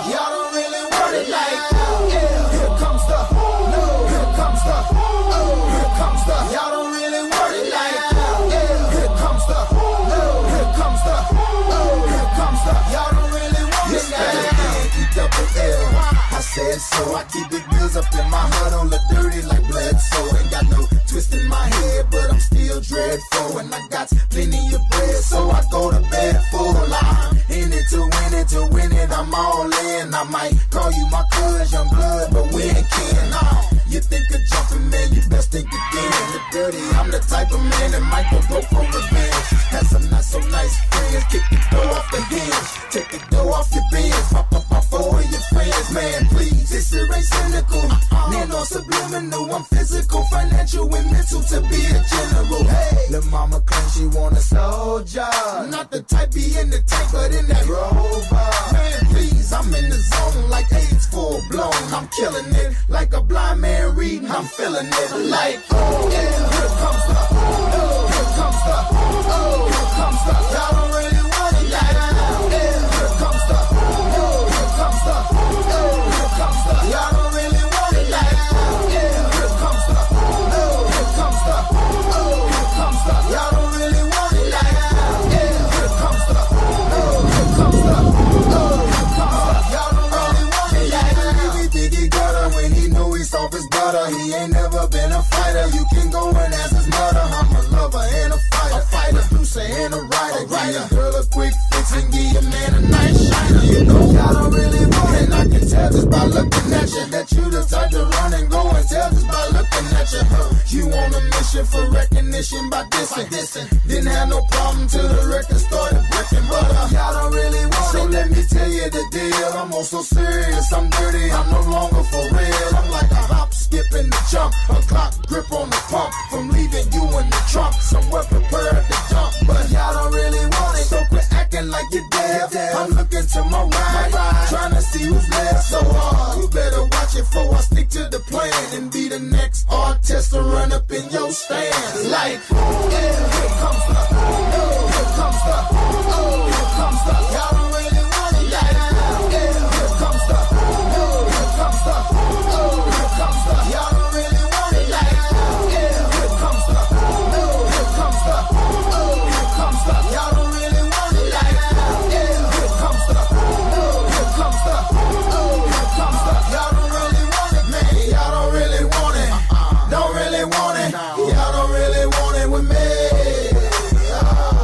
Y'all don't really want it like that. Yeah. Here comes the, no. Here comes the, oh. Here comes the, y'all don't really want it like that. Yeah. Here comes the, no. Here comes the, oh. Here comes the, y'all don't really want it like that. E-double-L. I said so. I keep big bills up in my hood on the dirty like blood. So ain't got no twist in my head, but I'm still dreadful. And I got plenty of bread, so I go to bed full. I'm in it to win it, I'm all in. I might call you my cuz, young blood, but we ain't kin. You think of jumping, man, you best think again. The dirty, I'm the type of man that might go broke for revenge. Had some not so nice friends, kick the door off the hinge. Take the door off your bins, pop up off four of your friends. Man, please, this shit ain't cynical. Man, no subliminal, I'm physical, financial, and mental to be a general. Hey, lil' mama claims she want a soldier. Not the type be in the tank, but in that rover. Man, please, I'm in the zone like AIDS full blown. I'm killing it like a blind man reading. I'm feeling it like, oh, yeah, here comes the, oh, here comes the, oh, here comes the, y'all don't really want it like that. Yeah, here comes the, oh, here comes the, oh, here comes the, y'all don't really want it like that. Yeah, here comes the, oh, here comes the, oh, here comes the, y'all don't really want it like that. Yeah, here comes the, oh, here comes the, oh, here comes the, y'all don't really want it like that. He think he got her when he know he's off his butter. He ain't never been a fighter. You can go and ask his mother. I'm a lover and a fighter. A producer and a writer. Give your girl a quick fix and give your man a nice shiner. You know y'all don't really want it. And I can tell just by looking at you that you the type to run and go and tell just by looking at you. You on a mission for recognition by dissing. Didn't have no problem till the record started breaking. But y'all don't really want it. So let me tell you the deal. I'm also serious. I'm dirty. I'm no longer for real. I'm like a hop, skip, and a jump. A clock grip on the pump. From leaving you in the trunk. Somewhere prepared to jump. But y'all don't really want it. So quit acting like you're dead. I'm looking to my right. Trying to see who's left. So you better watch it before I stick to the plan. And be the next artist to run up in your stand. Like, yeah, here comes the, oh, here comes the, oh, here comes the, y'all don't really want it like that. Yeah, here comes the, oh, here comes the, oh, here comes the, y'all don't really want it like that. Yeah, here comes the, oh, here comes the, oh, here comes the, y'all don't really want it like that. Yeah, here comes the, oh, here comes the, oh, here comes the, y'all don't really want it, man. Y'all don't really want it. Don't really want it. Y'all don't really want it with me.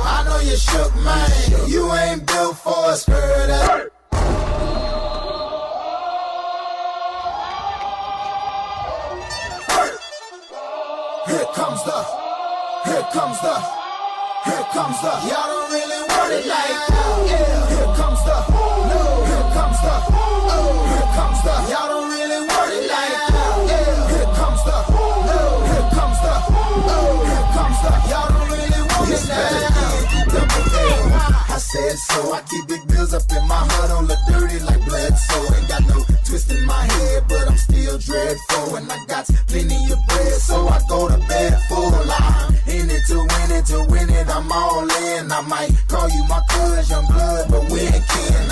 I know you shook, man. You ain't built for a skirt. Here comes the, here comes the, here comes the, y'all don't really want it like that. Yeah, here comes the, no, here comes the, oh, here comes the, y'all don't really want it like that. Yeah, here comes the, no, here comes the, oh, here comes the, y'all don't really want it like that. I said so. I keep big bills up in my hood on the dirty like blood. So ain't got no twist in my head, but I'm still dreadful. And I got plenty of bread, so I go to bed full. I'm in it to win it, I'm all in. I might call you my cuz, young blood, but we ain't kin.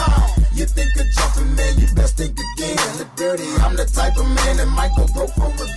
You think of jumping, man, you best think again. The dirty, I'm the type of man that might go broke for revenge.